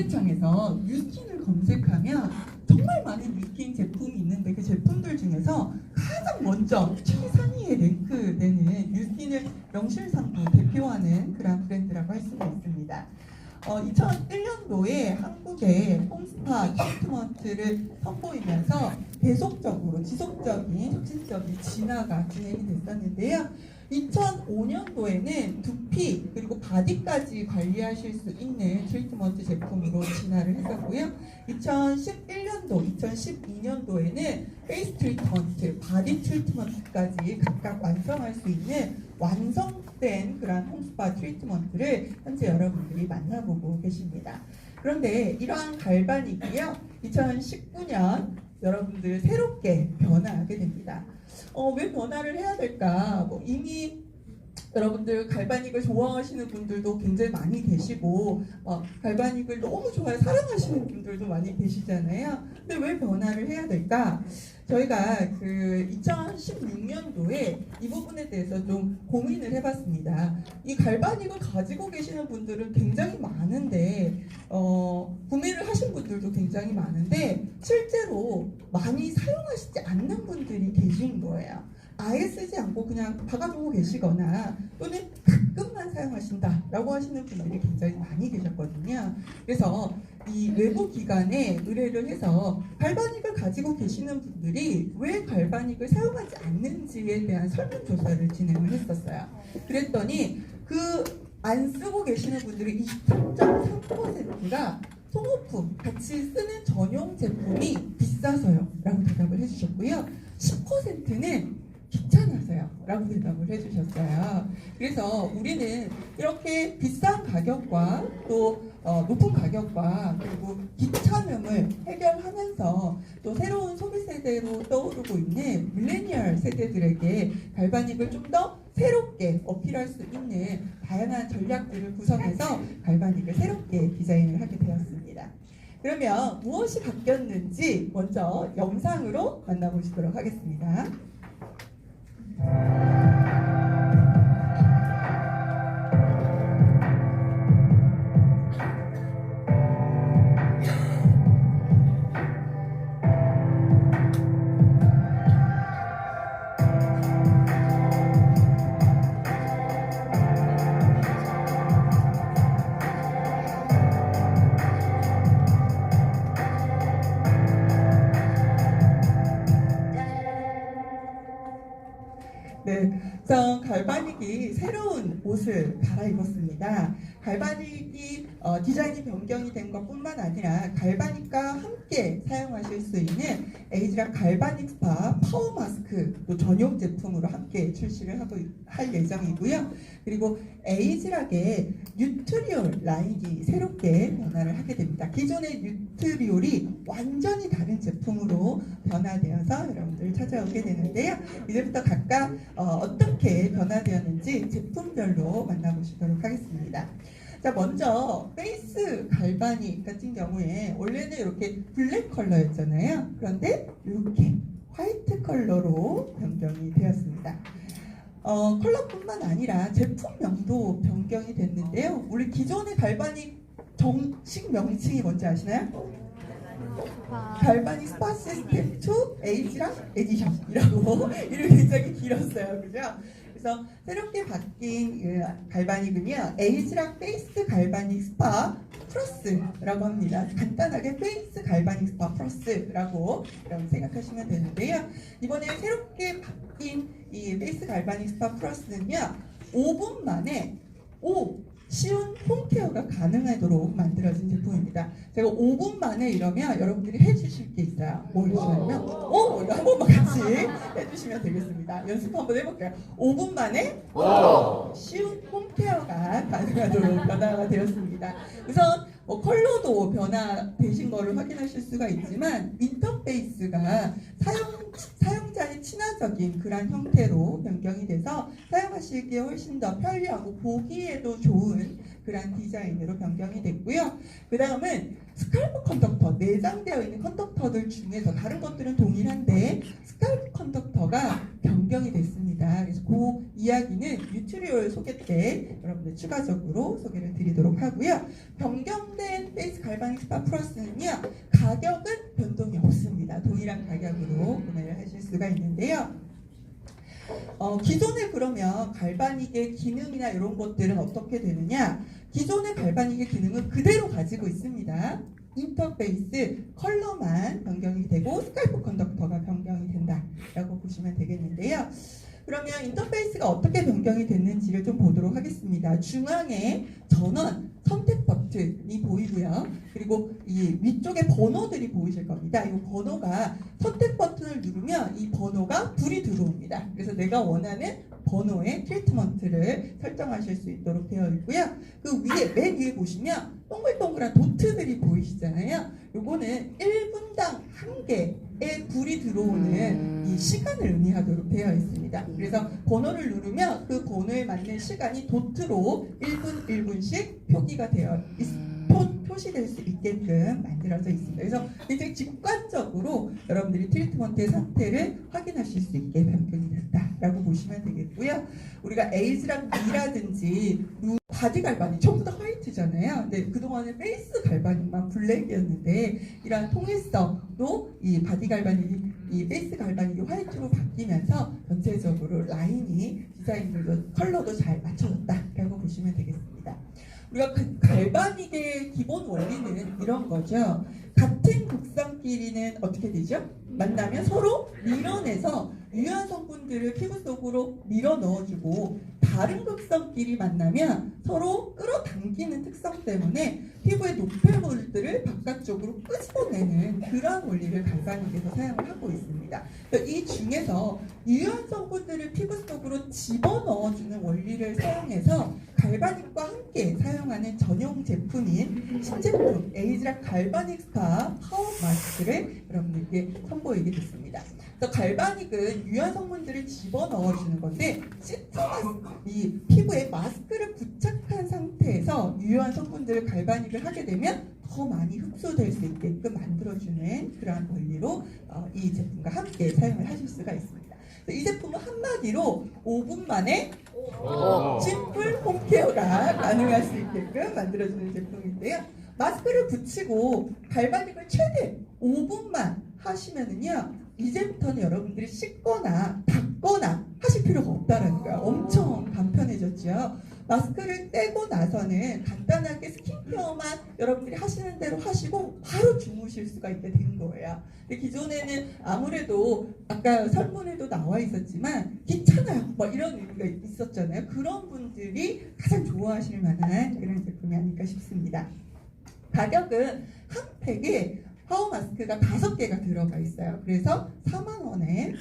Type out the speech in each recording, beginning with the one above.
검색창에서 뉴스킨을 검색하면 정말 많은 뉴스킨 제품이 있는데 그 제품들 중에서 가장 먼저 최상위에 랭크되는 뉴스킨을 명실상부 대표하는 그런 브랜드라고 할 수가 있습니다. 2001년도에 한국의 홈스파 트리트먼트를 선보이면서 계속적으로 지속적인 혁신적인 진화가 진행이 됐었는데요. 2005년도에는 두피 그리고 바디까지 관리하실 수 있는 트리트먼트 제품으로 진화를 했었고요. 2011년도, 2012년도에는 페이스 트리트먼트, 바디 트리트먼트까지 각각 완성할 수 있는 완성된 그런 홈스파 트리트먼트를 현재 여러분들이 만나보고 계십니다. 그런데 이러한 갈바닉이요, 2019년 여러분들 새롭게 변화하게 됩니다. 왜 변화를 해야 될까? 이미 여러분들 갈바닉을 좋아하시는 분들도 굉장히 많이 계시고 갈바닉을 너무 좋아해 사랑하시는 분들도 많이 계시잖아요. 근데 왜 변화를 해야 될까? 저희가 그 2016년도에 이 부분에 대해서 좀 고민을 해봤습니다. 이 갈바닉을 가지고 계시는 분들은 굉장히 많은데 구매를 하신 분들도 굉장히 많은데 실제로 많이 사용하시지 않는 분들이 계신 거예요. 아예 쓰지 않고 그냥 박아두고 계시거나 또는 가끔만 사용하신다라고 하시는 분들이 굉장히 많이 계셨거든요. 그래서 이 외부 기관에 의뢰를 해서 갈바닉을 가지고 계시는 분들이 왜 갈바닉을 사용하지 않는지에 대한 설문조사를 진행을 했었어요. 그랬더니 그 안 쓰고 계시는 분들이 23.3%가 소모품, 같이 쓰는 전용 제품이 비싸서요 라고 대답을 해주셨고요. 10%는 귀찮아서요 라고 대답을 해주셨어요. 그래서 우리는 이렇게 비싼 가격과 또 높은 가격과 그리고 귀찮음을 해결하면서 또 새로운 소비 세대로 떠오르고 있는 밀레니얼 세대들에게 갈바닉을 좀 더 새롭게 어필할 수 있는 다양한 전략들을 구성해서 갈바닉을 새롭게 디자인을 하게 되었습니다. 그러면 무엇이 바뀌었는지 먼저 영상으로 만나보시도록 하겠습니다. 네, 우선 갈바닉이 새로운 옷을 갈아입었습니다. 갈바닉이 디자인이 변경이 된 것뿐만 아니라 갈바닉과 함께 사용하실 수 있는 에이즈락 갈바닉 스파 파워 마스크 또 전용 제품으로 함께 출시를 할 예정이고요. 그리고 에이즈락의 뉴트리올 라인이 새롭게 변화를 하게 됩니다. 기존의 뉴트리올이 완전히 다른 제품으로 변화되어서 여러분들 찾아오게 되는데요. 이제부터 각각 어떻게 변화되었는지 제품별로 만나보시도록 하겠습니다. 자, 먼저 페이스 갈바닉 같은 경우에 원래는 이렇게 블랙 컬러였잖아요. 그런데 이렇게 화이트 컬러로 변경이 되었습니다. 컬러뿐만 아니라 제품명도 변경이 됐는데요. 우리 기존의 갈바닉 정식 명칭이 뭔지 아시나요? 갈바닉 스파 시스템 2 에이지락 에디션이라고 이름이 굉장히 길었어요. 그죠? 그래서 새롭게 바뀐 갈바닉은요, 에이지락 페이스 갈바닉 스파 플러스라고 합니다. 간단하게 페이스 갈바닉 스파 플러스라고 생각하시면 되는데요. 이번에 새롭게 바뀐 이 페이스 갈바닉 스파 플러스는요, 5분 만에 쉬운 홈케어가 가능하도록 만들어진 제품입니다. 제가 5분 만에 이러면 여러분들이 해주실 게 있어요. 뭘 해주냐면 이거 한 번만 같이 해주시면 되겠습니다. 연습 한번 해볼게요. 5분 만에 쉬운 홈케어가 가능하도록 변화가 되었습니다. 우선 컬러도 변화되신 거를 확인하실 수가 있지만 인터페이스가 사용자의 친화적인 그런 형태로 변경이 돼서 사용하시기에 훨씬 더 편리하고 보기에도 좋은 그런 디자인으로 변경이 됐고요. 그 다음은 스칼프 컨덕터, 내장되어 있는 컨덕터들 중에서 다른 것들은 동일한데 스칼프 컨덕터가 변경이 됐습니다. 그래서 그 이야기는 튜토리얼 소개 때 여러분들 추가적으로 소개를 드리도록 하고요. 변경된 페이스 갈바닉 스파 플러스는요, 가격은 변동이 없습니다. 동일한 가격으로 구매를 하실 수가 있는데요. 기존에 그러면 갈바닉의 기능이나 이런 것들은 어떻게 되느냐? 기존의 갈바닉의 기능은 그대로 가지고 있습니다. 인터페이스 컬러만 변경이 되고 스카이프 컨덕터가 변경이 된다라고 보시면 되겠는데요. 그러면 인터페이스가 어떻게 변경이 됐는지를 좀 보도록 하겠습니다. 중앙에 전원 선택 버튼이 보이고요. 그리고 이 위쪽에 번호들이 보이실 겁니다. 이 번호가 선택 버튼을 누르면 이 번호가 불이 들어옵니다. 그래서 내가 원하는 번호의 트리트먼트를 설정하실 수 있도록 되어 있고요. 그 위에 맨 위에 보시면 동글동글한 도트들이 보이시잖아요. 요거는 1분당 1개의 불이 들어오는 이 시간을 의미하도록 되어 있습니다. 그래서 번호를 누르면 그 번호에 맞는 시간이 도트로 1분 1분씩 표기가 되어 표시될 수 있게끔 만들어져 있습니다. 그래서 굉장히 직관적으로 여러분들이 트리트먼트의 상태를 확인하실 수 있게 변경이 됐다라고 보시면 되겠고요. 우리가 에이즈랑 B라든지 바디 갈바닉 전부 다 화이트잖아요. 근데 그동안은 페이스 갈바닉만 블랙이었는데 이런 통일성도 이 바디 갈바닉이 이 페이스 갈바닉이 화이트로 바뀌면서 전체적으로 라인이 디자인들도 컬러도 잘 맞춰졌다라고 보시면 되겠습니다. 우리가 갈바닉의 기본 원리는 이런 거죠. 같은 극성끼리는 어떻게 되죠? 만나면 서로 밀어내서 유효한 성분들을 피부 속으로 밀어 넣어주고, 다른 극성끼리 만나면 서로 끌어당기는 특성 때문에 피부의 노폐물들을 바깥쪽으로 끄집어내는 그런 원리를 갈바닉에서 사용을 하고 있습니다. 이 중에서 유효한 성분들을 피부 속으로 집어넣어주는 원리를 사용해서 갈바닉과 함께 사용하는 전용 제품인 신제품 에이즈락 갈바닉 스파 파워 마스크를 여러분들께 선보이게 됐습니다. 그래서 갈바닉은 유효한 성분들을 집어넣어주는 건데, 이 피부에 마스크를 부착한 상태에서 유효한 성분들을 갈바닉을 하게 되면 더 많이 흡수될 수 있게끔 만들어주는 그러한 원리로 이 제품과 함께 사용을 하실 수가 있습니다. 이 제품은 한마디로 5분 만에 심플 홈케어가 가능할 수 있게끔 만들어주는 제품인데요. 마스크를 붙이고 갈바닉을 최대 5분만 하시면은요, 이제부터는 여러분들이 씻거나 닦거나 하실 필요가 없다라는 거예요. 엄청 간편해졌죠. 마스크를 떼고 나서는 간단하게 스킨케어만 여러분들이 하시는 대로 하시고 바로 주무실 수가 있게 된 거예요. 근데 기존에는 아무래도 아까 설문에도 나와 있었지만 귀찮아요, 뭐 이런 의미가 있었잖아요. 그런 분들이 가장 좋아하실 만한 그런 제품이 아닐까 싶습니다. 가격은 한 팩에 파워 마스크가 5개가 들어가 있어요. 그래서 4만 원에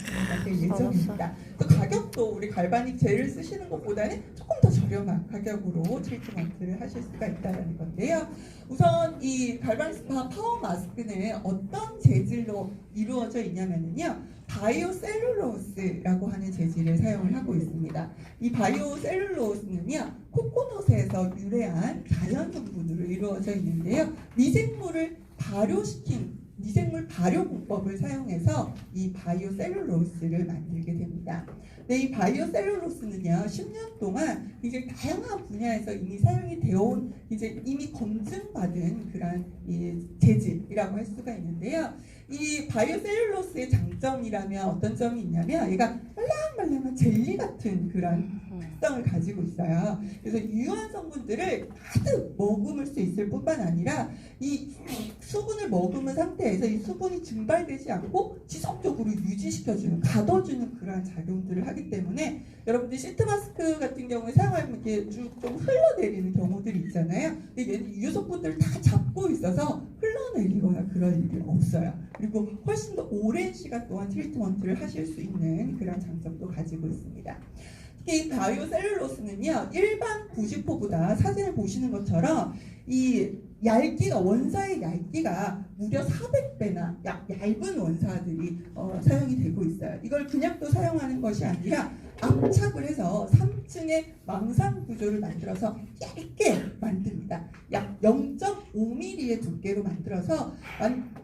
될 예정입니다. 또 가격도 우리 갈바닉 젤을 쓰시는 것보다는 조금 더 저렴한 가격으로 트리트먼트를 하실 수가 있다는 건데요. 우선 이 갈바닉 스파 파워 마스크는 어떤 재질로 이루어져 있냐면요, 바이오 셀룰로스라고 하는 재질을 사용을 하고 있습니다. 이 바이오 셀룰로스는요, 코코넛에서 유래한 자연 성분으로 이루어져 있는데요, 미생물을 발효시킨 미생물 발효 공법을 사용해서 이 바이오 셀룰로스를 만들게 됩니다. 네, 이 바이오 셀룰로스는요, 10년 동안 이제 다양한 분야에서 이미 사용이 되어온, 이제 이미 검증받은 그런 이 재질이라고 할 수가 있는데요. 이 바이오 셀룰로스의 장점이라면 어떤 점이 있냐면, 얘가 말랑말랑한 젤리 같은 그런 특성을 가지고 있어요. 그래서 유효한 성분들을 가득 머금을 수 있을 뿐만 아니라 이 수분을 머금은 상태에서 이 수분이 증발되지 않고 지속적으로 유지시켜주는, 가둬주는 그러한 작용들을 하기 때문에 여러분들 시트 마스크 같은 경우에 사용하면 이렇게 쭉 좀 흘러내리는 경우들이 있잖아요. 근데 얘는 유효 성분들을 다 잡고 있어서 흘러내리거나 그럴 일이 없어요. 그리고 훨씬 더 오랜 시간 동안 트리트먼트를 하실 수 있는 그런 장점도 가지고 있습니다. 특히 이 바이오 셀룰로스는요, 일반 90호보다 사진을 보시는 것처럼 이 얇기가, 원사의 얇기가 무려 400배나 얇은 원사들이 사용이 되고 있어요. 이걸 그냥 또 사용하는 것이 아니라 압착을 해서 3층의 망상 구조를 만들어서 얇게 만듭니다. 약 0.5mm의 두께로 만들어서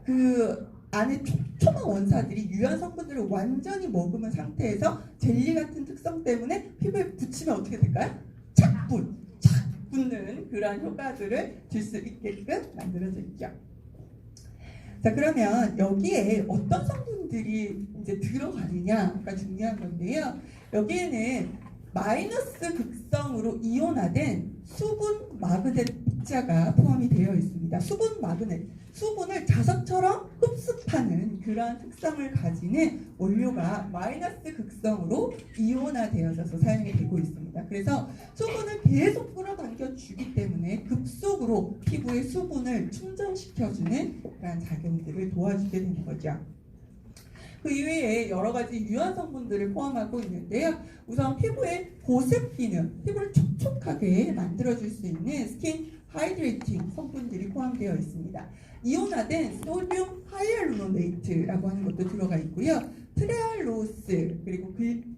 그 안에 촘촘한 원사들이 유연 성분들을 완전히 머금은 상태에서 젤리 같은 특성 때문에 피부에 붙이면 어떻게 될까요? 착 붙는 그런 효과들을 줄 수 있게끔 만들어져 있죠. 자, 그러면 여기에 어떤 성분들이 이제 들어가느냐가 중요한 건데요. 여기에는 마이너스 극성으로 이온화된 수분 마그넷 입자가 포함이 되어 있습니다. 수분 마그넷, 수분을 자석처럼 흡수하는 그러한 특성을 가지는 원료가 마이너스 극성으로 이온화되어져서 사용이 되고 있습니다. 그래서 수분을 계속 끌어당겨 주기 때문에 급속으로 피부의 수분을 충전시켜주는 그런 작용들을 도와주게 되는 거죠. 그 이외에 여러 가지 유한 성분들을 포함하고 있는데요. 우선 피부의 보습 기능, 피부를 촉촉하게 만들어줄 수 있는 스킨 하이드레이팅 성분들이 포함되어 있습니다. 이온화된 소듐 하이알루로네이트라고 하는 것도 들어가 있고요. 트레알로스 그리고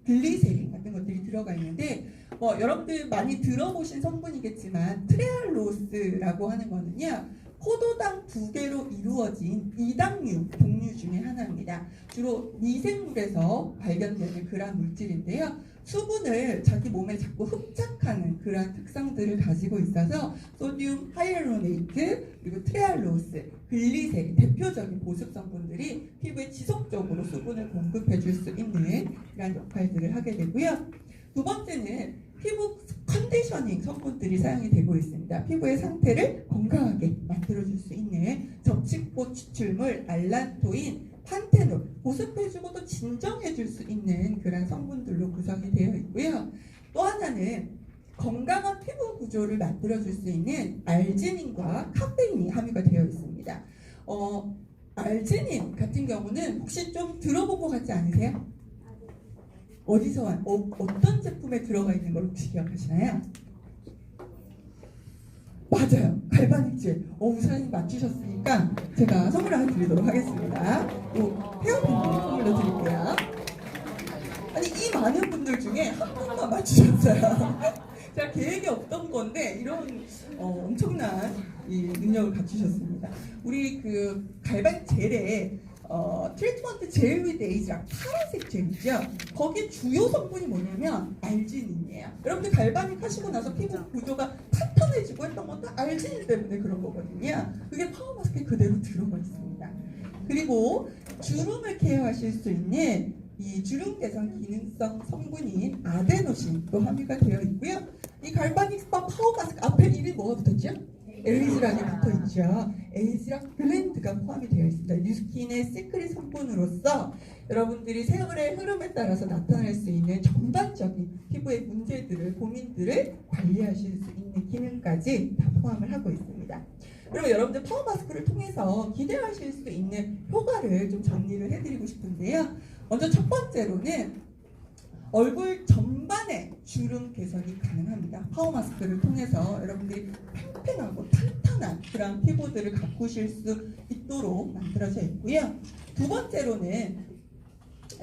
글리세린 같은 것들이 들어가 있는데 여러분들 많이 들어보신 성분이겠지만 트레알로스라고 하는 거는요. 포도당 2개로 이루어진 이당류 종류 중에 하나입니다. 주로 미생물에서 발견되는 그러한 물질인데요. 수분을 자기 몸에 자꾸 흡착하는 그러한 특성들을 가지고 있어서 소듐 하이알루로네이트 그리고 트레알로스, 글리세린 대표적인 보습 성분들이 피부에 지속적으로 수분을 공급해 줄 수 있는 그러한 역할들을 하게 되고요. 두 번째는 피부 컨디셔닝 성분들이 사용이 되고 있습니다. 피부의 상태를 건강하게 만들어줄 수 있는 접촉포 추출물 알란토인, 판테놀, 보습해주고 또 진정해줄 수 있는 그런 성분들로 구성이 되어 있고요. 또 하나는 건강한 피부 구조를 만들어줄 수 있는 알지닌과 카페인이 함유가 되어 있습니다. 알지닌 같은 경우는 혹시 좀 들어본 것 같지 않으세요? 어디서 어떤 제품에 들어가 있는 걸 혹시 기억하시나요? 맞아요. 갈바닉 젤. 선생님 맞추셨으니까 제가 선물 하나 드리도록 하겠습니다. 헤어밴드 선물로 드릴게요. 아니 이 많은 분들 중에 한 분만 맞추셨어요. 제가 계획이 없던 건데 이런 엄청난 이 능력을 갖추셨습니다. 우리 그 갈바닉 젤에 트리트먼트 젤 위드 에이지랑 파란색 젤이죠. 거기 주요 성분이 뭐냐면 알지닌이에요. 여러분들 갈바닉 하시고 나서 피부 구조가 탄탄해지고 했던 건 다 알지닌 때문에 그런 거거든요. 그게 파워 마스크에 그대로 들어가 있습니다. 그리고 주름을 케어하실 수 있는 이 주름 개선 기능성 성분인 아데노신도 함유가 되어 있고요. 이 갈바닉 스파 파워 마스크 앞에 이름이 뭐가 붙었죠? 에이즈락이 붙어있죠. 에이즈락 블렌드가 포함이 되어 있습니다. 뉴스킨의 시크릿 성분으로서 여러분들이 세월의 흐름에 따라서 나타날 수 있는 전반적인 피부의 문제들을, 고민들을 관리하실 수 있는 기능까지 다 포함을 하고 있습니다. 그러면 여러분들 파워 마스크를 통해서 기대하실 수 있는 효과를 좀 정리를 해드리고 싶은데요. 먼저 첫 번째로는 얼굴 전반의 주름 개선이 가능합니다. 파워 마스크를 통해서 여러분들이 팽팽하고 탄탄한 그런 피부들을 가꾸실 수 있도록 만들어져 있고요. 두 번째로는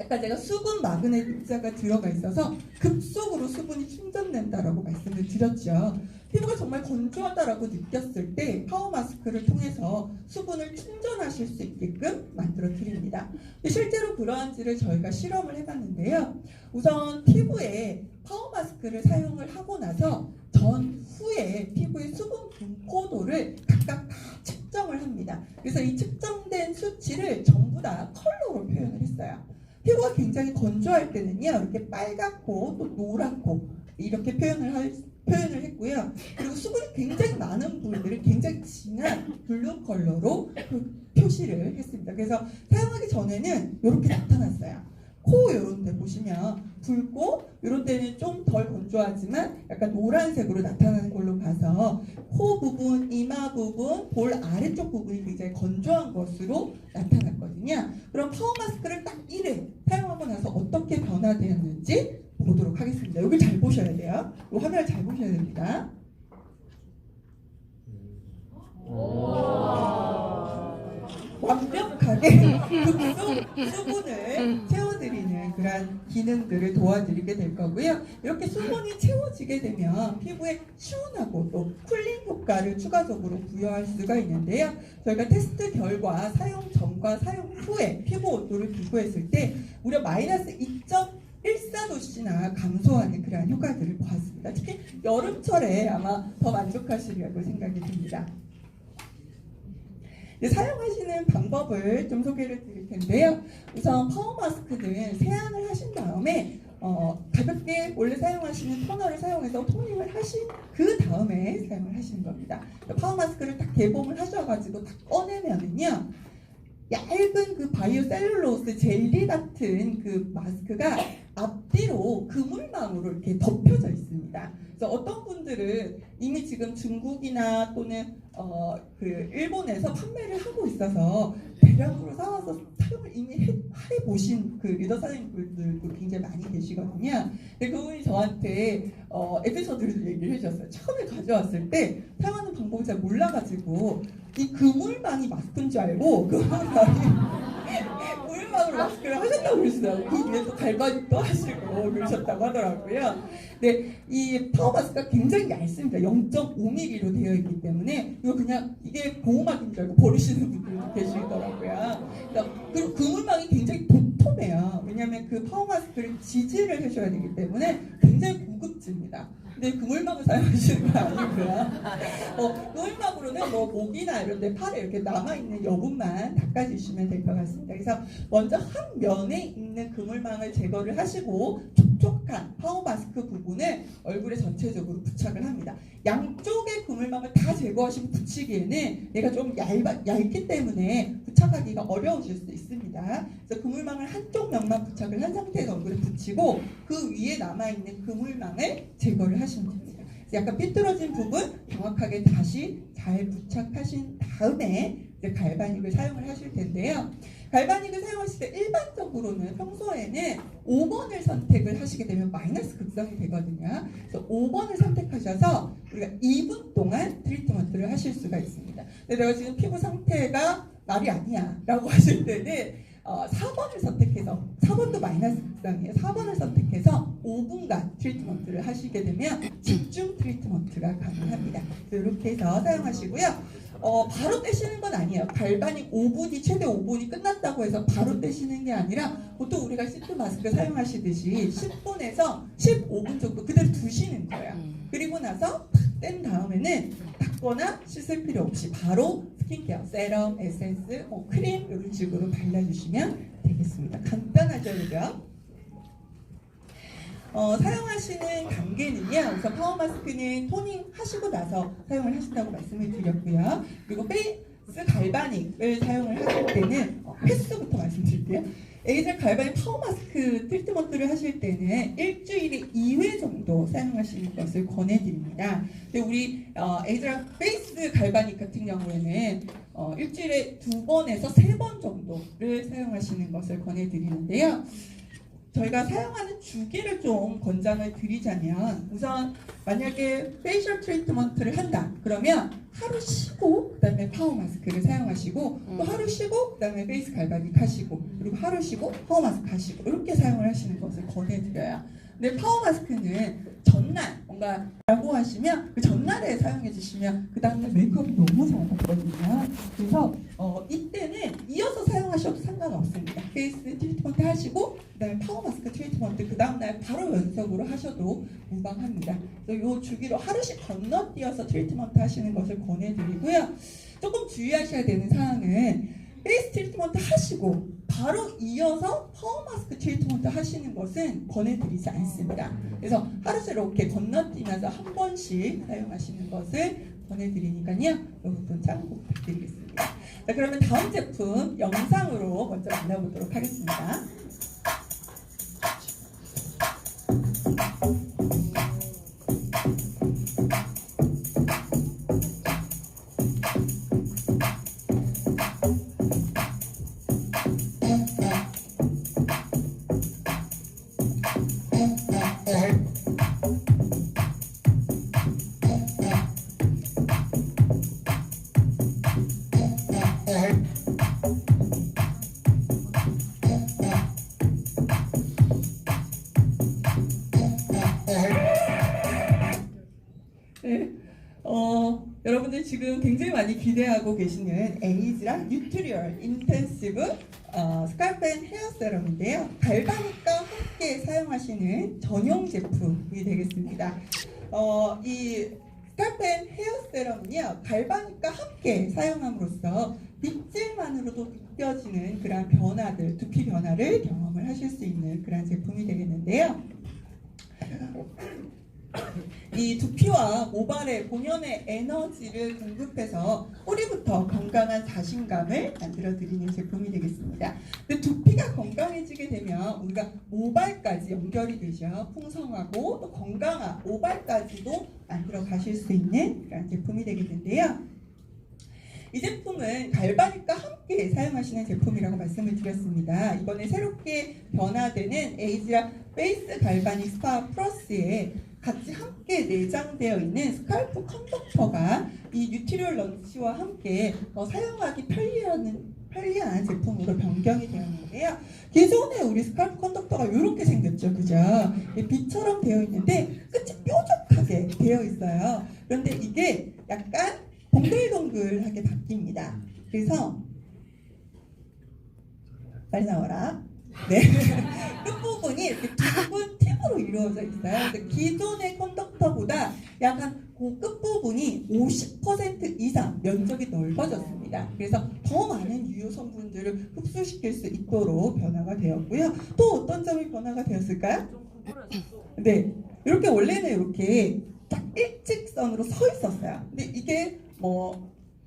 아까 제가 수분 마그넷 입자가 들어가 있어서 급속으로 수분이 충전된다라고 말씀을 드렸죠. 피부가 정말 건조하다라고 느꼈을 때 파워 마스크를 통해서 수분을 충전하실 수 있게끔 만들어 드립니다. 실제로 그러한지를 저희가 실험을 해봤는데요. 우선 피부에 파워 마스크를 사용을 하고 나서 전후에 피부의 수분 분포도를 각각 다 측정을 합니다. 그래서 이 측정된 수치를 전부 다 컬러로 표현을 했어요. 피부가 굉장히 건조할 때는요, 이렇게 빨갛고 또 노랗고 이렇게 표현을 했고요. 그리고 수분이 굉장히 많은 부위들을 굉장히 진한 블루 컬러로 표시를 했습니다. 그래서 사용하기 전에는 이렇게 나타났어요. 코 이런 데 보시면 붉고 이런 데는 좀 덜 건조하지만 약간 노란색으로 나타나는 걸로 봐서 코 부분, 이마 부분, 볼 아래쪽 부분이 굉장히 건조한 것으로 나타났거든요. 그럼 파워 마스크를 딱 1회 사용하고 나서 어떻게 변화되었는지 보도록 하겠습니다. 여기 잘 보셔야 돼요. 이 화면을 잘 보셔야 됩니다. 완벽하게 급속 수분을 채워드리는 그런 기능들을 도와드리게 될 거고요. 이렇게 수분이 채워지게 되면 피부에 시원하고 또 쿨링 효과를 추가적으로 부여할 수가 있는데요. 저희가 테스트 결과 사용 전과 사용 후에 피부 온도를 비교했을 때 무려 마이너스 2.14도씨나 감소하는 그러한 효과들을 보았습니다. 특히 여름철에 아마 더 만족하시리라고 생각이 듭니다. 사용하시는 방법을 좀 소개를 드릴 텐데요. 우선 파워 마스크는 세안을 하신 다음에 가볍게 원래 사용하시는 토너를 사용해서 토닝을 하신 그 다음에 사용을 하시는 겁니다. 파워 마스크를 딱 개봉을 하셔가지고 딱 꺼내면은요, 얇은 그 바이오 셀룰로스 젤리 같은 그 마스크가 앞뒤로 그물망으로 이렇게 덮여져 있습니다. 그래서 어떤 분들은 이미 지금 중국이나 또는 그 일본에서 판매를 하고 있어서 대량으로 사와서 사용을 이미 해보신 그 리더 사장님들도 굉장히 많이 계시거든요. 근데 그분이 저한테 에피소드를 얘기를 해주셨어요. 처음에 가져왔을 때 사용하는 방법을 잘 몰라가지고 이 그물망이 마스크인 줄 알고 그물망으로 마스크를 하셨다고 그러시더라고요. 그 뒤에 또 갈바닉도 하시고 그러셨다고 하더라고요. 근데 이 파워 마스크가 굉장히 얇습니다. 0.5mm로 되어 있기 때문에 이거 그냥 이게 보호막인 줄 알고 버리시는 분들도 계시더라고요. 그리고 그물망이 굉장히 도톰해요. 왜냐하면 그 파워 마스크를 지지를 해줘야 되기 때문에 굉장히 고급집니다. 근데 그물망을 사용하시는 거 아니고요. 그물망으로는 뭐 목이나 이런 데 팔에 이렇게 남아있는 여분만 닦아주시면 될 것 같습니다. 그래서 먼저 한 면에 있는 그물망을 제거를 하시고 촉촉한 파워 마스크 부분을 얼굴에 전체적으로 부착을 합니다. 양쪽의 그물망을 다 제거하시고 붙이기에는 얘가 좀 얇기 때문에 부착하기가 어려우실 수 있습니다. 그래서 그물망을 한쪽 면만 부착을 한 상태에서 얼굴에 붙이고 그 위에 남아있는 그물망을 제거를 하시면 됩니다. 약간 삐뚤어진 부분 정확하게 다시 잘 부착하신 다음에 이제 갈바닉을 사용을 하실 텐데요. 갈바닉을 사용하실 때 일반적으로는 평소에는 5번을 선택을 하시게 되면 마이너스 극성이 되거든요. 그래서 5번을 선택하셔서 우리가 2분 동안 트리트먼트를 하실 수가 있습니다. 근데 내가 지금 피부 상태가 말이 아니야 라고 하실 때는 4번을 선택해서 4번도 마이너스 극성이에요. 4번을 선택해서 5분간 트리트먼트를 하시게 되면 집중 트리트먼트가 가능합니다. 이렇게 해서 사용하시고요. 바로 떼시는 건 아니에요. 갈바닉 5분이 최대 5분이 끝났다고 해서 바로 떼시는 게 아니라 보통 우리가 시트 마스크 사용하시듯이 10분에서 15분 정도 그대로 두시는 거예요. 그리고 나서 뗀 다음에는 닦거나 씻을 필요 없이 바로 스킨케어, 세럼, 에센스, 크림 이런 식으로 발라주시면 되겠습니다. 간단하죠, 그죠? 사용하시는 단계는요. 우선 파워 마스크는 토닝 하시고 나서 사용을 하신다고 말씀을 드렸고요. 그리고 페이스 갈바닉을 사용을 하실 때는 횟수부터 말씀드릴게요. 에이젤 갈바닉 파워 마스크 트리트먼트를 하실 때는 일주일에 2회 정도 사용하시는 것을 권해드립니다. 근데 우리 에이젤 페이스 갈바닉 같은 경우에는 일주일에 2번에서 3번 정도를 사용하시는 것을 권해드리는데요. 저희가 사용하는 주기를 좀 권장을 드리자면 우선 만약에 페이셜 트리트먼트를 한다 그러면 하루 쉬고 그 다음에 파워 마스크를 사용하시고 또 하루 쉬고 그 다음에 페이스 갈바닉 하시고 그리고 하루 쉬고 파워 마스크 하시고 이렇게 사용을 하시는 것을 권해드려요. 근데 파워 마스크는 전날 뭔가 라고 하시면 그 전날에 사용해 주시면 그 다음날 메이크업이 너무 잘 받거든요. 그래서 이때는 이어서 사용하셔도 상관없습니다. 페이스 트리트먼트 하시고 그 다음에 파워 마스크 트리트먼트 그 다음날 바로 연속으로 하셔도 무방합니다. 그래서 이 주기로 하루씩 건너뛰어서 트리트먼트 하시는 것을 권해드리고요. 조금 주의하셔야 되는 사항은 페이스 트리트먼트 하시고 바로 이어서 파워 마스크 트리트먼트 하시는 것은 권해드리지 않습니다. 그래서 하루씩 이렇게 건너뛰면서 한 번씩 사용하시는 것을 권해드리니까요. 이 부분 참고 부탁드리겠습니다. 자, 그러면 다음 제품 영상으로 먼저 만나보도록 하겠습니다. 여러분들 지금 굉장히 많이 기대하고 계시는 에이즈랑 뉴트리얼 인텐시브 스칼프 앤 헤어 세럼인데요. 갈바닉과 함께 사용하시는 전용 제품이 되겠습니다. 이 스칼프 앤 헤어 세럼은요, 갈바닉과 함께 사용함으로써 빗질만으로도 느껴지는 그런 변화들, 두피 변화를 경험을 하실 수 있는 그런 제품이 되겠는데요. 이 두피와 모발에 본연의 에너지를 공급해서 뿌리부터 건강한 자신감을 만들어드리는 제품이 되겠습니다. 근데 두피가 건강해지게 되면 우리가 모발까지 연결이 되죠. 풍성하고 또 건강한 모발까지도 만들어 가실 수 있는 그런 제품이 되겠는데요. 이 제품은 갈바닉과 함께 사용하시는 제품이라고 말씀을 드렸습니다. 이번에 새롭게 변화되는 에이지라 페이스 갈바닉 스파 플러스에 같이 함께 내장되어 있는 스칼프 컨덕터가 이 뉴트리얼 런치와 함께 사용하기 편리한 제품으로 변경이 되었는데요. 기존에 우리 스칼프 컨덕터가 이렇게 생겼죠, 그죠? 빛처럼 되어 있는데 끝이 뾰족하게 되어 있어요. 그런데 이게 약간 동글동글하게 바뀝니다. 그래서 빨리 나와라. 네. 끝부분이 이렇게 둥근 팁으로 이루어져 있어요. 그래서 기존의 컨덕터보다 약간 그 끝부분이 50% 이상 면적이 넓어졌습니다. 그래서 더 많은 유효 성분들을 흡수시킬 수 있도록 변화가 되었고요. 또 어떤 점이 변화가 되었을까요? 네. 이렇게 원래는 이렇게 딱 일직선으로 서 있었어요. 근데 이게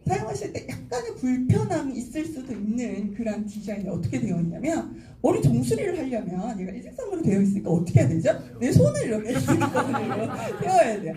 사용하실 때 약간의 불편함이 있을 수도 있는 그런 디자인이 어떻게 되어 있냐면, 머리 정수리를 하려면 얘가 일직선으로 되어 있으니까 어떻게 해야 되죠? 내 손을 이렇게 일직선으로 세워야 돼요.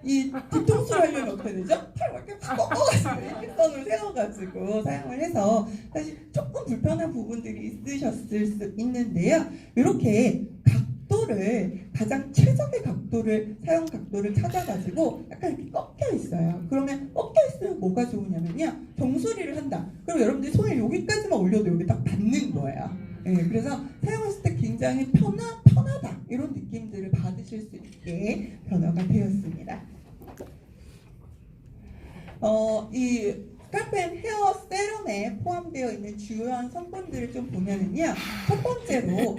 이 뒤통수를 하려면 어떻게 되죠? 팔 이렇게 꺾어가지고 일직선으로 세워가지고 사용을 해서 사실 조금 불편한 부분들이 있으셨을 수 있는데요. 이렇게 각도를, 가장 최적의 각도를, 사용 각도를 찾아가지고 약간 이렇게 꺾여 있어요. 그러면 꺾여 있으면 뭐가 좋으냐면요, 정수리를 한다. 그럼 여러분들이 손을 여기까지만 올려도 여기 딱 닿는 거예요. 네, 그래서 사용했을 때 굉장히 편하다 이런 느낌들을 받으실 수 있게 변화가 되었습니다. 이 스칼프 앤 헤어 세럼에 포함되어 있는 주요한 성분들을 좀 보면은요, 첫 번째로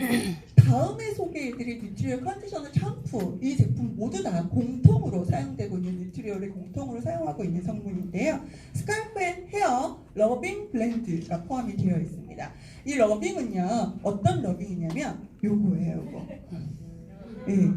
다음에 소개해드릴 뉴트리얼 컨디셔너 샴푸, 이 제품 모두 다 공통으로 사용되고 있는, 뉴트리얼을 공통으로 사용하고 있는 성분인데요. 스칼프 앤 헤어 러빙 블렌드가 포함이 되어 있습니다. 이 러빙은요, 어떤 러빙이냐면 요거예요, 요거. 네.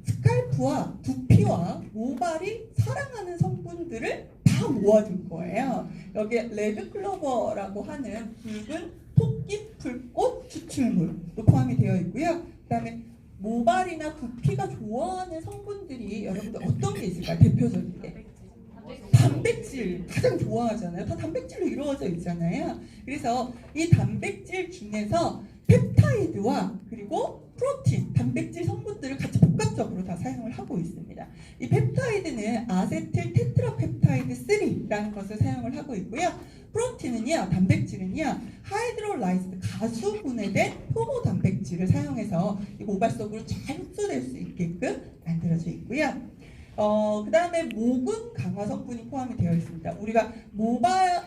스칼프와 두피와 모발이 사랑하는 성분들을 다 모아둔 거예요. 여기에 레드 클로버라고 하는 붉은 토끼 풀꽃 추출물도 포함이 되어 있고요. 그 다음에 모발이나 두피가 좋아하는 성분들이 여러분들 어떤 게 있을까요? 대표적인 게 단백질 가장 좋아하잖아요. 다 단백질로 이루어져 있잖아요. 그래서 이 단백질 중에서 펩타이드와 그리고 프로틴, 단백질 성분들을 같이 복합적으로 다 사용을 하고 있습니다. 이 펩타이드는 아세틸 테트라펩타이드 3라는 것을 사용을 하고 있고요. 프로틴은요, 단백질은요, 하이드롤라이즈드 가수 분해된 효모 단백질을 사용해서 이 모발 속으로 잘 흡수될 수 있게끔 만들어져 있고요. 그 다음에 모근 강화 성분이 포함이 되어 있습니다. 우리가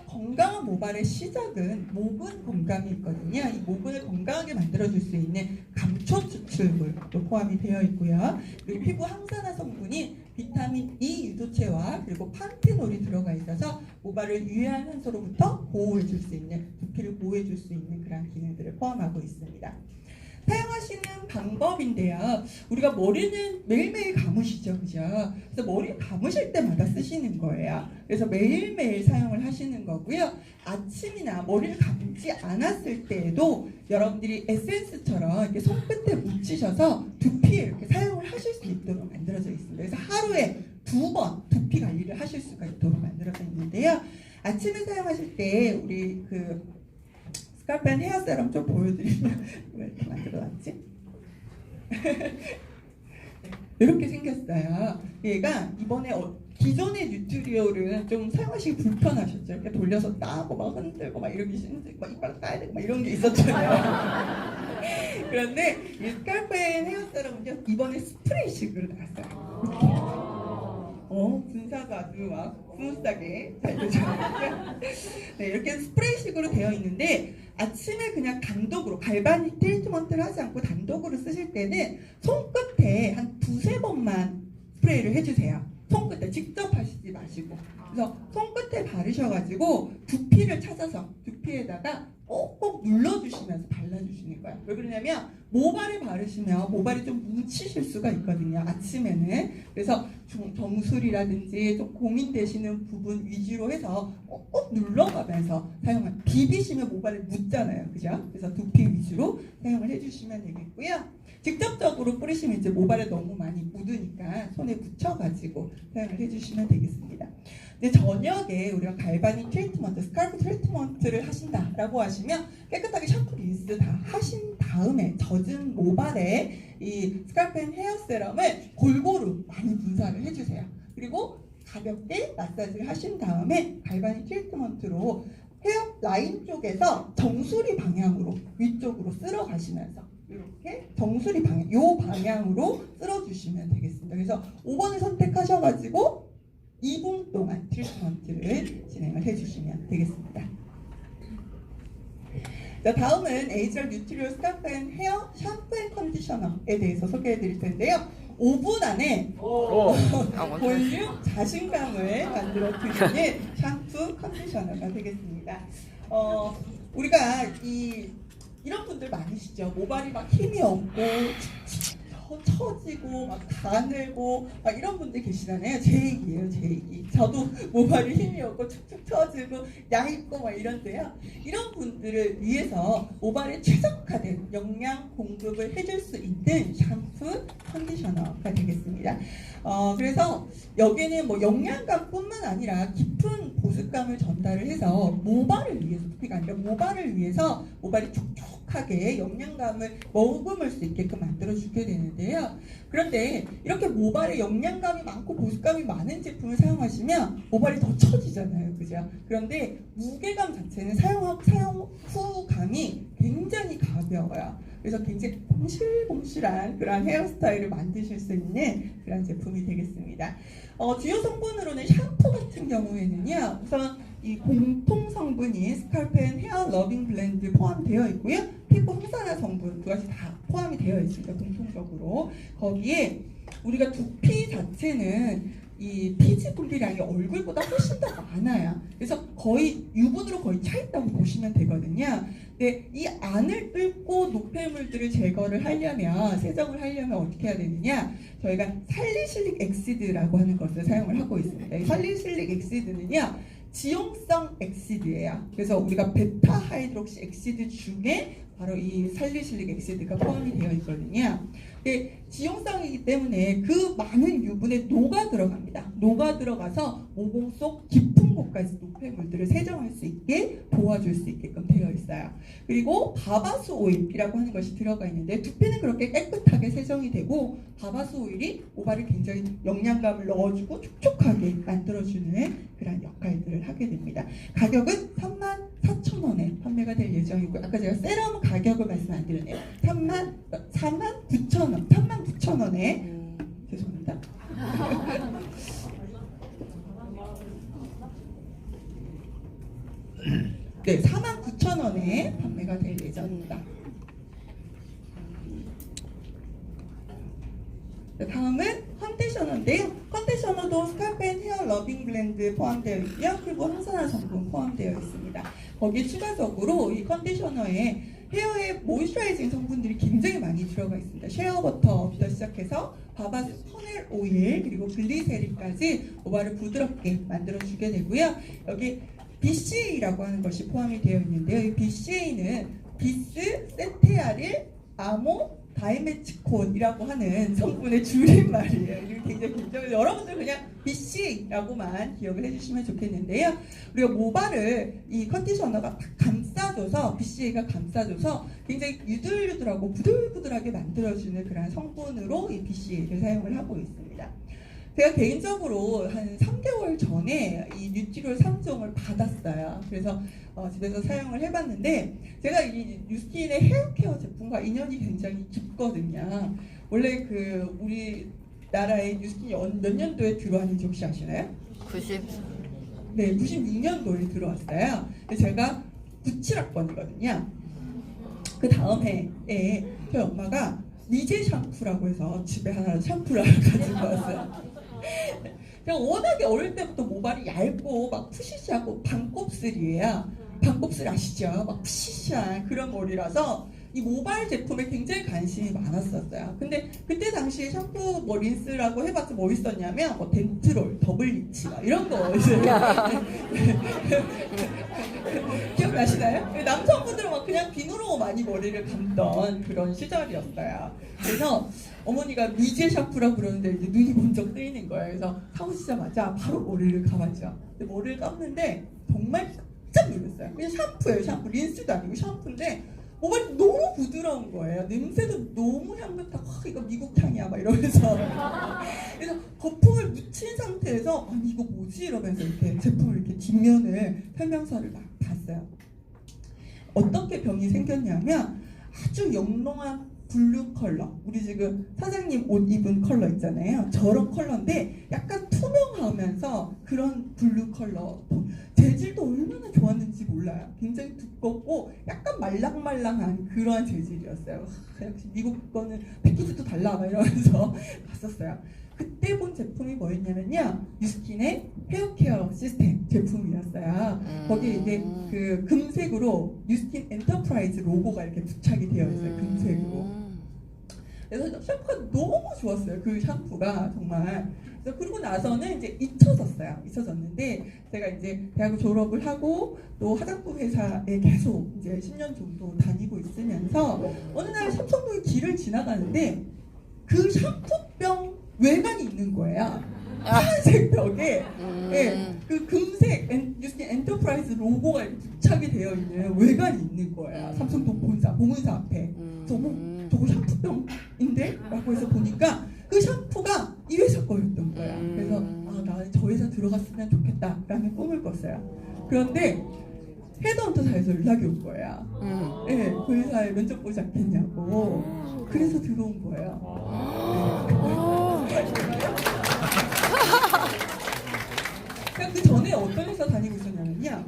건강한 모발의 시작은 모근 건강이 있거든요. 이 모근을 건강하게 만들어줄 수 있는 감초 추출물도 포함이 되어 있고요. 그리고 피부 항산화 성분인 비타민 E 유도체와 그리고 판테놀이 들어가 있어서 모발을 유해한 산소로부터 보호해줄 수 있는, 두피를 보호해줄 수 있는 그런 기능들을 포함하고 있습니다. 사용하시는 방법인데요. 우리가 머리는 매일매일 감으시죠, 그죠? 그래서 머리 감으실 때마다 쓰시는 거예요. 그래서 매일매일 사용을 하시는 거고요. 아침이나 머리를 감지 않았을 때에도 여러분들이 에센스처럼 이렇게 손끝에 묻히셔서 두피에 이렇게 사용을 하실 수 있도록 만들어져 있습니다. 그래서 하루에 2번 두피 관리를 하실 수가 있도록 만들어져 있는데요. 아침에 사용하실 때 우리 스칼프 앤 헤어 세럼 좀 보여드리면 왜 이렇게 만들어놨지? 이렇게 생겼어요. 얘가 이번에 기존의 뉴트리얼은 좀 사용하시기 불편하셨죠. 이렇게 돌려서 따고 막 흔들고 막 이러기 힘들고 막 이빨 따야 되고 막 이런 게 있었잖아요. 그런데 이 스칼프 앤 헤어 세럼은요, 이번에 스프레이식으로 나왔어요. 분사가 아주 막 스무스하게 잘 되죠. 네, 이렇게 스프레이식으로 되어 있는데 아침에 그냥 단독으로 갈바닉 트리트먼트를 하지 않고 단독으로 쓰실 때는 손끝에 한 두세 번만 스프레이를 해주세요. 손끝에 직접 하시지 마시고. 그래서 손끝에 바르셔가지고 두피를 찾아서 두피에다가 꼭꼭 눌러주시면서 발라주시는 거예요. 왜 그러냐면 모발에 바르시면 모발이 좀 뭉치실 수가 있거든요. 아침에는. 그래서 정수리라든지 좀 고민되시는 부분 위주로 해서 꼭꼭 눌러가면서 사용하면, 비비시면 모발에 묻잖아요. 그죠? 그래서 두피 위주로 사용을 해주시면 되겠고요. 직접적으로 뿌리시면 이제 모발에 너무 많이 묻으니까 손에 묻혀가지고 사용을 해주시면 되겠습니다. 근데 저녁에 우리가 갈바닉 트리트먼트, 스칼프 트리트먼트를 하신다라고 하시면 깨끗하게 샴푸 린스 다 하신 다음에 젖은 모발에 이 스칼프 앤 헤어 세럼을 골고루 많이 분사를 해주세요. 그리고 가볍게 마사지를 하신 다음에 갈바닉 트리트먼트로 헤어 라인 쪽에서 정수리 방향으로 위쪽으로 쓸어 가시면서 이렇게 정수리 방향, 요 방향으로 쓸어주시면 되겠습니다. 그래서 5번을 선택하셔가지고 2분 동안 트리트먼트를 진행을 해주시면 되겠습니다. 자, 다음은 에이즈럴 뉴트리얼 스칼프 앤 헤어 샴푸 앤 컨디셔너에 대해서 소개해 드릴 텐데요. 5분 안에 볼륨, 자신감을 만들어 드리는 샴푸 컨디셔너가 되겠습니다. 우리가 이런 분들 많으시죠. 모발이 막 힘이 없고 처지고 막 가늘고 막 이런 분들 계시잖아요. 제 얘기예요, 제 얘기. 저도 모발이 힘이 없고 축축 처지고 얇고 막 이런데요. 이런 분들을 위해서 모발에 최적화된 영양 공급을 해줄 수 있는 샴푸 컨디셔너가 되겠습니다. 그래서 여기는 뭐 영양감뿐만 아니라 깊은 보습감을 전달을 해서 모발을 위해서, 두피가 아니라 모발을 위해서 모발이 촉촉하게 영양감을 머금을 수 있게끔 만들어주게 되는데요. 그런데 이렇게 모발에 영양감이 많고 보습감이 많은 제품을 사용하시면 모발이 더 처지잖아요. 그죠? 그런데 무게감 자체는 사용 후감이 굉장히 가벼워요. 그래서 굉장히 봉실봉실한 그런 헤어스타일을 만드실 수 있는 그런 제품이 되겠습니다. 주요 성분으로는 샴푸 같은 경우에는요, 우선 이 공통 성분인 스칼프 앤 헤어 러빙 블렌드 포함되어 있고요. 피부 항산화 성분 두 가지 다 포함이 되어 있습니다. 공통적으로. 거기에 우리가 두피 자체는 이 피지 분비량이 얼굴보다 훨씬 더 많아요. 그래서 거의 유분으로 거의 차 있다고 보시면 되거든요. 근데 이 안을 뚫고 노폐물들을 제거를 하려면, 세정을 하려면 어떻게 해야 되느냐? 저희가 살리실릭 엑시드라고 하는 것을 사용을 하고 있습니다. 이 살리실릭 엑시드는요, 지용성 엑시드예요. 그래서 우리가 베타 하이드록시 엑시드 중에 바로 이 살리실릭 엑시드가 포함이 되어 있거든요. 근데 지용성이기 때문에 그 많은 유분에 녹아 들어갑니다. 녹아 들어가서 모공 속 깊은 곳까지 노폐물들을 세정할 수 있게 도와줄 수 있게끔 되어 있어요. 그리고 바바수 오일이라고 하는 것이 들어가 있는데, 두피는 그렇게 깨끗하게 세정이 되고 바바수 오일이 모발에 굉장히 영양감을 넣어주고 촉촉하게 만들어주는 그런 역할들을 하게 됩니다. 가격은 34,000원에 판매가 될 예정이고요. 아까 제가 세럼 가격을 말씀 안 드렸네요. 49,000원, 39,000원에 죄송합니다. 네, 49,000원에 판매가 될 예정입니다. 다음은 컨디셔너인데요. 컨디셔너도 스칼프 앤 헤어 러빙 블렌드 포함되어 있고요. 그리고 항산화 성분 포함되어 있습니다. 거기에 추가적으로 이 컨디셔너에 헤어에 모이스처라이징 성분들이 굉장히 많이 들어가 있습니다. 쉐어버터부터 시작해서 바바스 퍼넬 오일, 그리고 글리세린까지 모발을 부드럽게 만들어주게 되고요. 여기 BCA라고 하는 것이 포함이 되어 있는데요. 이 BCA는 비스 세테아릴 아모 다이메치콘이라고 하는 성분의 줄임말이에요. 이게 굉장히 긴장해서 여러분들 그냥 BCA라고만 기억을 해주시면 좋겠는데요. 우리가 모발을 이 컨디셔너가 감싸줘서, BCA가 감싸줘서 굉장히 유들유들하고 부들부들하게 만들어주는 그런 성분으로 이 BCA를 사용을 하고 있습니다. 제가 개인적으로 한 3개월 전에 이 뉴트리얼 3종을 받았어요. 그래서 집에서 사용을 해봤는데, 제가 이 뉴스킨의 헤어케어 제품과 인연이 굉장히 깊거든요. 원래 우리 나라에 뉴스킨이 몇 년도에 들어왔는지 혹시 아시나요? 90. 네, 96년도에 들어왔어요. 제가 97학번이거든요. 그 다음 해에 저희 엄마가 미제 샴푸라고 해서 집에 하나 샴푸를 가지고 왔어요. 제가 워낙에 어릴 때부터 모발이 얇고 막 푸시시하고 반곱슬이에요. 반곱슬 아시죠? 막 푸시시한 그런 머리라서 이 모발 제품에 굉장히 관심이 많았었어요. 근데 그때 당시에 샴푸 뭐 린스라고 해봤자 뭐 있었냐면 뭐 덴트롤, 더블리치 이런 거 기억나시나요? 남성분들은 막 그냥 비누로 많이 머리를 감던 그런 시절이었어요. 그래서 어머니가 미제 샴푸라고 그러는데 이제 눈이 번쩍 뜨이는 거예요. 그래서 사오시자마자 바로 머리를 감았죠. 근데 머리를 감는데 정말 깜짝 놀랐어요. 그냥 샴푸예요. 샴푸. 린스도 아니고 샴푸인데 모발이 너무 부드러운 거예요. 냄새도 너무 향긋하고 이거 미국 향이야 막 이러면서 그래서 거품을 묻힌 상태에서 아니 이거 뭐지 이러면서 이렇게 제품을 이렇게 뒷면을 설명서를 막 봤어요. 어떻게 병이 생겼냐면 아주 영롱한 블루 컬러, 우리 지금 사장님 옷 입은 컬러 있잖아요. 저런 컬러인데 약간 투명하면서 그런 블루 컬러. 재질도 얼마나 좋았는지 몰라요. 굉장히 두껍고 약간 말랑말랑한 그러한 재질이었어요. 역시 미국 거는 패키지도 달라 막 이러면서 봤었어요. 그때 본 제품이 뭐였냐면요, 뉴스킨의 헤어케어 시스템 제품이었어요. 거기에 이제 그 금색으로 뉴스킨 엔터프라이즈 로고가 이렇게 부착이 되어 있어요. 금색으로. 그래서 샴푸가 너무 좋았어요. 그 샴푸가 정말. 그래서 그러고 나서는 이제 잊혀졌어요. 잊혀졌는데 제가 이제 대학을 졸업을 하고 또 화장품 회사에 계속 이제 10년 정도 다니고 있으면서 어느 날 삼성동의 길을 지나가는데 그 샴푸병 외관이 있는 거예요. 파란색 벽에 그 금색 뉴스킨 엔터프라이즈 로고가 부착이 되어 있는 외관이 있는 거예요. 삼성동 봉은사 앞에. 저거 샴푸병인데? 라고 해서 보니까 그 샴푸가 이 회사 거였던 거야. 그래서 나 저 회사 들어갔으면 좋겠다 라는 꿈을 꿨어요. 그런데 헤드헌터사에서 연락이 온 거야. 네, 그 회사에 면접 보지 않겠냐고. 그래서 들어온 거예요. 그 전에 어떤 회사 다니고 있었냐면요,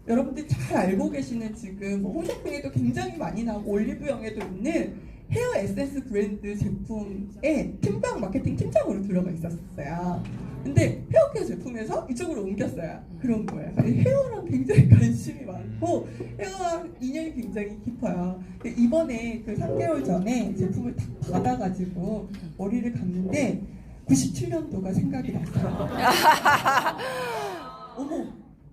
여러분들 잘 알고 계시는 지금 뭐 홈쇼핑에도 굉장히 많이 나오고 올리브영에도 있는 헤어 에센스 브랜드 제품에 팀장, 마케팅 팀장으로 들어가 있었어요. 근데 헤어케어 제품에서 이쪽으로 옮겼어요. 그런 거예요. 헤어랑 굉장히 관심이 많고 헤어와 인연이 굉장히 깊어요. 이번에 그 3개월 전에 제품을 딱 받아가지고 머리를 감는데 97년도가 생각이 났어요. 어머,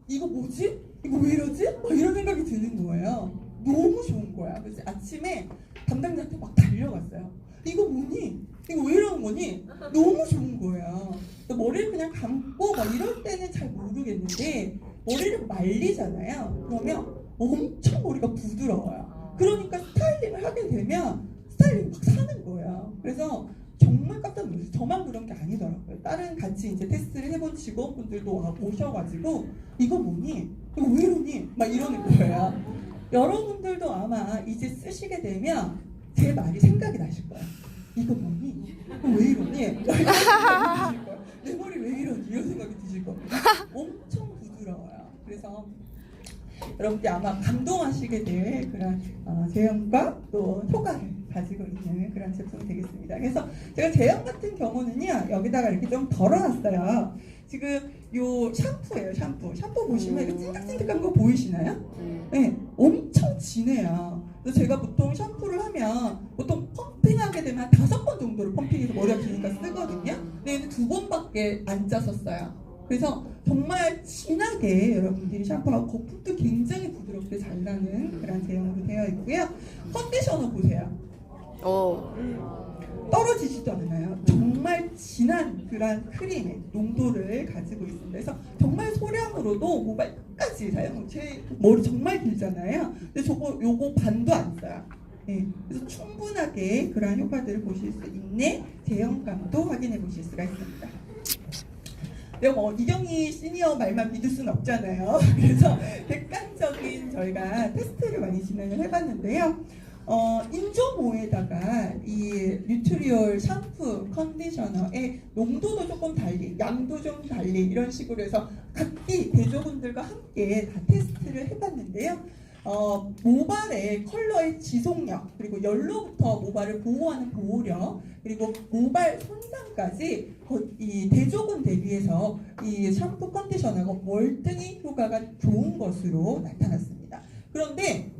이거 뭐지? 이거 왜 이러지? 막 이런 생각이 드는 거예요. 너무 좋은 거야. 그래서 아침에 담당자한테 막 달려갔어요. 이거 뭐니? 이거 왜 이러는 거니? 너무 좋은 거야. 머리를 그냥 감고 막 이럴 때는 잘 모르겠는데 머리를 말리잖아요. 그러면 엄청 머리가 부드러워요. 그러니까 스타일링을 하게 되면 스타일링이 막 사는 거예요. 그래서 정말 깜짝 놀랐어요. 저만 그런 게 아니더라고요. 다른 같이 이제 테스트를 해본 직원분들도 오셔가지고 이거 뭐니? 이거 왜 이러니? 막 이러는 거예요. 여러분들도 아마 이제 쓰시게 되면 제 말이 생각이 나실 거예요. 이거 뭐니? 이거 왜 이러니? 내 머리 왜 이러니? 이런 생각이 드실 겁니다. 엄청 부드러워요. 그래서 여러분들이 아마 감동하시게 될 그런 제형과 또 효과를 가지고 있는 그런 제품이 되겠습니다. 그래서 제가 제형 같은 경우는요, 여기다가 이렇게 좀 덜어놨어요. 지금 요 샴푸예요. 샴푸 보시면 이거 찐득찐득한 거 보이시나요? 네, 엄청 진해요. 그래서 제가 보통 샴푸를 하면 보통 펌핑하게 되면 5번 정도를 펌핑해서 머리가 기니까 쓰거든요. 근데 얘는 2번밖에 안 짰었어요. 그래서 정말 진하게 여러분들이 샴푸하고 거품도 굉장히 부드럽게 잘 나는 그런 제형으로 되어 있고요. 컨디셔너 보세요. 떨어지지도 않아요. 정말 진한 그런 크림의 농도를 가지고 있습니다. 그래서 정말 소량으로도 모발 끝까지 사용. 제 머리 정말 길잖아요. 근데 요거 반도 안 써요. 네, 그래서 충분하게 그러한 효과들을 보실 수 있는 제형감도 확인해 보실 수가 있습니다. 뭐 이경희 시니어 말만 믿을 수는 없잖아요. 그래서 객관적인 저희가 테스트를 많이 진행을 해봤는데요. 인조모에다가 이 뉴트리올 샴푸, 컨디셔너의 농도도 조금 달리, 양도 좀 달리 이런 식으로 해서 각기 대조군들과 함께 다 테스트를 해봤는데요. 모발의 컬러의 지속력, 그리고 열로부터 모발을 보호하는 보호력, 그리고 모발 손상까지 이 대조군 대비해서 이 샴푸 컨디셔너가 월등히 효과가 좋은 것으로 나타났습니다. 그런데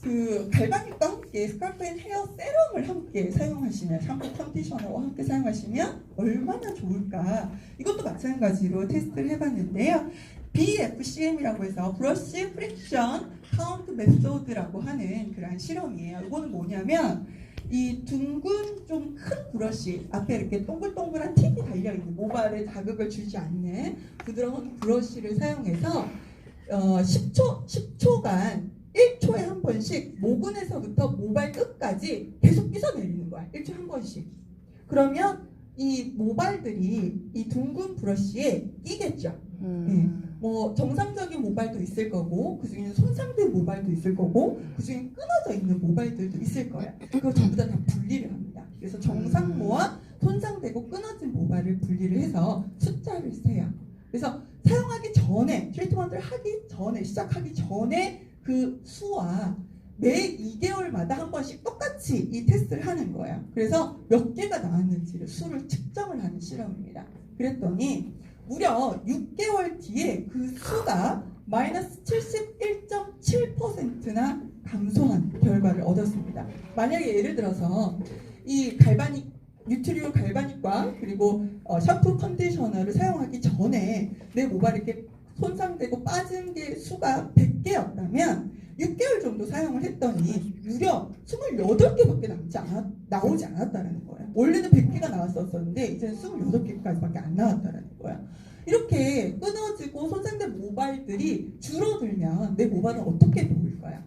그 갈바닉과 함께 스칼프 앤 헤어 세럼을 함께 사용하시면, 샴푸 컨디셔너와 함께 사용하시면 얼마나 좋을까? 이것도 마찬가지로 테스트를 해봤는데요. BFCM이라고 해서 브러쉬 프릭션 카운트 메소드라고 하는 그러한 실험이에요. 이거는 뭐냐면 이 둥근 좀 큰 브러쉬 앞에 이렇게 동글동글한 팁이 달려있는, 모발에 자극을 주지 않는 부드러운 브러쉬를 사용해서 10초간 1초에 한 번씩 모근에서부터 모발 끝까지 계속 빗어내리는 거야. 1초에 한 번씩. 그러면 이 모발들이 이 둥근 브러쉬에 끼겠죠. 뭐 정상적인 모발도 있을 거고, 그 중에는 손상된 모발도 있을 거고, 그 중에 끊어져 있는 모발들도 있을 거예요. 그걸 전부 다 분리를 합니다. 그래서 정상모와 손상되고 끊어진 모발을 분리를 해서 숫자를 세요. 그래서 사용하기 전에, 트리트먼트를 하기 전에, 시작하기 전에 그 수와 매 2개월마다 한 번씩 똑같이 이 테스트를 하는 거예요. 그래서 몇 개가 나왔는지를 수를 측정을 하는 실험입니다. 그랬더니 무려 6개월 뒤에 그 수가 마이너스 71.7%나 감소한 결과를 얻었습니다. 만약에 예를 들어서 이 갈바닉, 뉴트리올 갈바닉과 그리고 샴푸 컨디셔너를 사용하기 전에 내 모발이 이렇게 손상되고 빠진 게 수가 100개였다면 6개월 정도 사용을 했더니 무려 28개밖에 나오지 않았다는 거예요. 원래는 100개가 나왔었는데 이제는 28개까지밖에 안 나왔다는 거예요. 이렇게 끊어지고 손상된 모발들이 줄어들면 내 모발은 어떻게 보일까요?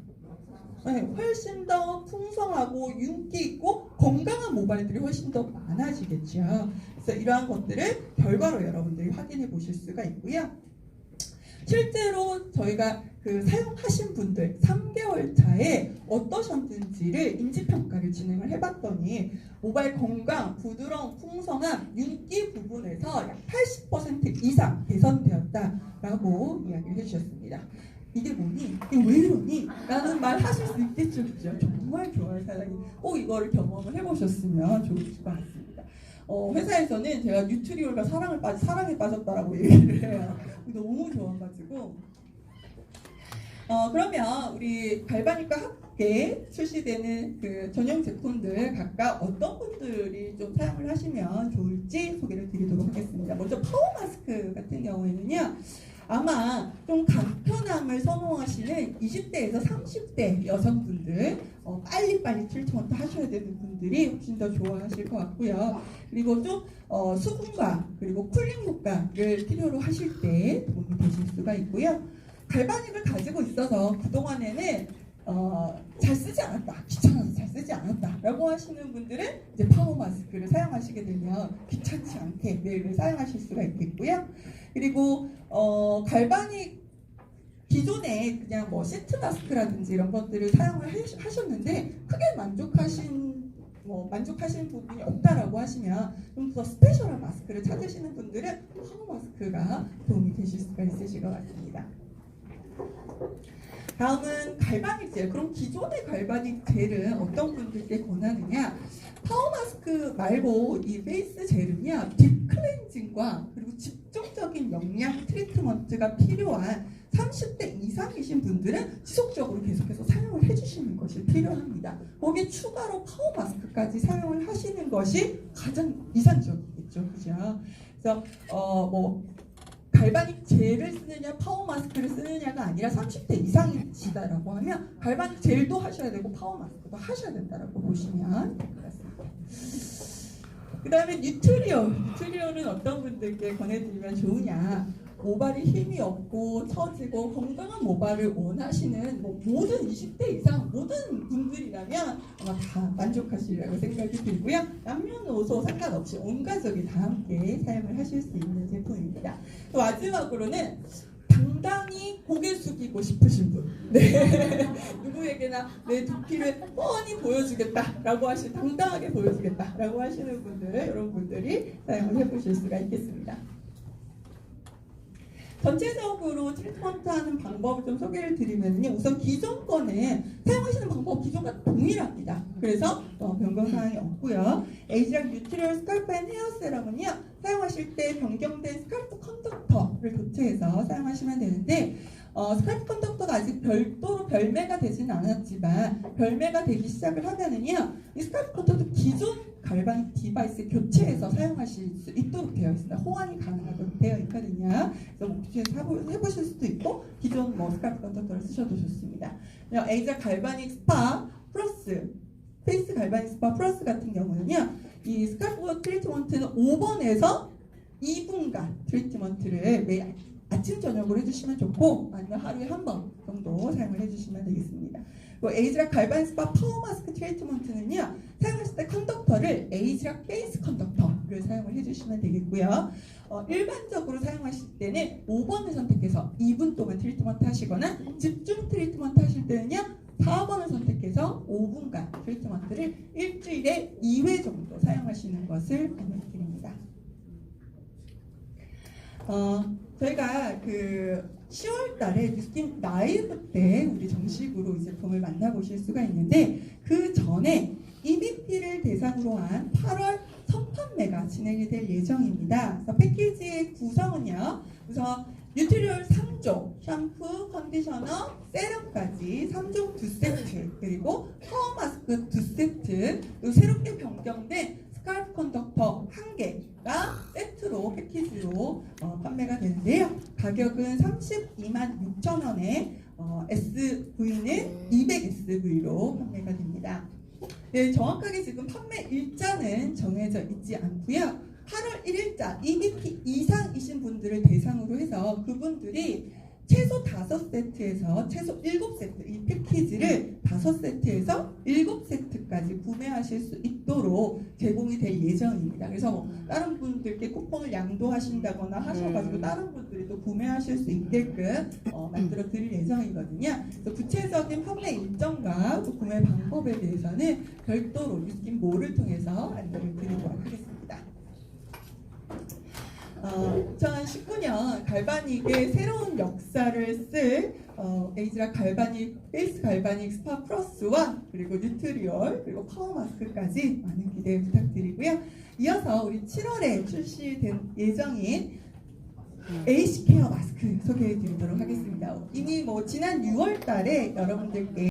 네, 훨씬 더 풍성하고 윤기 있고 건강한 모발들이 훨씬 더 많아지겠죠. 그래서 이러한 것들을 결과로 여러분들이 확인해 보실 수가 있고요. 실제로 저희가 그 사용하신 분들 3개월 차에 어떠셨는지를 인지평가를 진행을 해봤더니 모발 건강, 부드러운 풍성함, 윤기 부분에서 약 80% 이상 개선되었다라고 이야기를 해주셨습니다. 이게 뭐니? 이게 왜 이러니? 라는 말 하실 수 있겠죠, 그죠? 정말 좋아요, 사장님. 꼭 이거를 경험을 해보셨으면 좋을 것 같습니다. 회사에서는 제가 뉴트리올과 사랑에 빠졌다라고 얘기를 해요. 너무 좋아가지고. 그러면 우리 갈바닉과 함께 출시되는 그 전용 제품들 각각 어떤 분들이 좀 사용을 하시면 좋을지 소개를 드리도록 하겠습니다. 먼저 파워 마스크 같은 경우에는요. 아마 좀 간편함을 선호하시는 20대에서 30대 여성분들, 빨리빨리 트리트먼트 하셔야 되는 분들이 훨씬 더 좋아하실 것 같고요. 그리고 좀 수분감 그리고 쿨링 효과를 필요로 하실 때 도움이 되실 수가 있고요. 갈바닉을 가지고 있어서 그동안에는 잘 쓰지 않았다, 귀찮아서 잘 쓰지 않았다 라고 하시는 분들은 이제 파워 마스크를 사용하시게 되면 귀찮지 않게 매일매일 사용하실 수가 있겠고요. 그리고 갈바닉 기존에 그냥 뭐 시트 마스크라든지 이런 것들을 사용을 하셨는데 크게 만족하신 부분이 없다라고 하시면 좀 더 스페셜한 마스크를 찾으시는 분들은 파워 마스크가 도움이 되실 수가 있으실 것 같습니다. 다음은 갈바닉 젤. 그럼 기존의 갈바닉 젤은 어떤 분들께 권하느냐? 파워 마스크 말고 이 페이스 젤은요, 딥 클렌징과 그리고 집중적인 영양 트리트먼트가 필요한 30대 이상이신 분들은 지속적으로 계속해서 사용을 해주시는 것이 필요합니다. 거기에 추가로 파워 마스크까지 사용을 하시는 것이 가장 이상적이겠죠, 그죠? 그래서 갈바닉 젤을 쓰느냐 파워 마스크를 쓰느냐가 아니라 30대 이상이시다라고 하면 갈바닉 젤도 하셔야 되고 파워 마스크도 하셔야 된다라고 보시면 될 것 같습니다. 그 다음에 뉴트리올은 어떤 분들께 권해드리면 좋으냐? 모발이 힘이 없고 처지고 건강한 모발을 원하시는 모든 20대 이상 모든 분들이라면 아마 다 만족하시리라고 생각이 들고요. 남녀노소 상관없이 온 가족이 다 함께 사용을 하실 수 있는 제품입니다. 마지막으로는 당당히 고개 숙이고 싶으신 분, 네. 누구에게나 내 두피를 뻔히 보여주겠다라고 하시는, 당당하게 보여주겠다라고 하시는 분들, 여러분들이 사용을 해보실 수가 있겠습니다. 전체적으로 트리트먼트하는 방법을 좀 소개를 드리면요, 우선 기존 거는 사용하시는 방법 기존과 동일합니다. 그래서 변경사항이 없고요. 에이지락 뉴트리얼 스칼프 앤 헤어 세럼은요, 사용하실 때 변경된 스칼프 컨덕터를 교체해서 사용하시면 되는데, 스칼프 컨덕터가 아직 별도로 별매가 되지는 않았지만 별매가 되기 시작을 하면은요, 이 스칼프 컨덕터 기존 갈바닉 디바이스 교체해서 사용하실 수 있도록 되어 있습니다. 호환이 가능하도록 되어 있거든요. 그래서 옵션 해보실 수도 있고, 기존 스칼프 컨덕터를 쓰셔도 좋습니다. 에이지락 갈바닉 스파 플러스, 페이스 갈바닉 스파 플러스 같은 경우는요, 이 스칼프 트리트먼트는 5번에서 2분간 트리트먼트를 매일 아침 저녁으로 해주시면 좋고, 아니면 하루에 한 번 정도 사용을 해주시면 되겠습니다. 에이지락 갈바닉 스파 파워 마스크 트리트먼트는요, 사용하실 때 컨덕터를 에이지락 베이스 컨덕터를 사용을 해주시면 되겠고요. 일반적으로 사용하실 때는 5번을 선택해서 2분 동안 트리트먼트 하시거나, 집중 트리트먼트 하실 때는요, 4번을 선택해서 5분간 트리트먼트를 일주일에 2회 정도 사용하시는 것을 권해드립니다. 저희가 10월 달에 뉴스킨 라이브 때 우리 정식으로 이 제품을 만나보실 수가 있는데, 그 전에 EBP를 대상으로 한 8월 선판매가 진행이 될 예정입니다. 그래서 패키지의 구성은요, 우선 뉴트리얼 3종, 샴푸, 컨디셔너, 세럼까지 3종 2세트, 그리고 파워 마스크 2세트, 그리고 새롭게 변경된 스칼프 컨덕터 1개가 세트로, 패키지로 판매가 되는데요. 가격은 326,000원에 SV는 200SV로 판매가 됩니다. 네, 정확하게 지금 판매 일자는 정해져 있지 않고요. 8월 1일자 EBP 이상이신 분들을 대상으로 해서 그분들이 최소 5세트에서 최소 7세트, 이 패키지를 5세트에서 7세트까지 구매하실 수 있도록 제공이 될 예정입니다. 그래서 다른 분들께 쿠폰을 양도하신다거나 하셔가지고 다른 분들이 또 구매하실 수 있게끔 만들어 드릴 예정이거든요. 그래서 구체적인 판매 일정과 또 구매 방법에 대해서는 별도로 뉴스킨 몰을 통해서 안내를 드리도록 하겠습니다. 2019년 갈바닉의 새로운 역사를 쓸 에이지락 갈바닉, 페이스 갈바닉 스파 플러스와 그리고 뉴트리얼, 그리고 파워 마스크까지 많은 기대 부탁드리고요. 이어서 우리 7월에 출시된 예정인 AC 케어 마스크 소개해 드리도록 하겠습니다. 이미 지난 6월 달에 여러분들께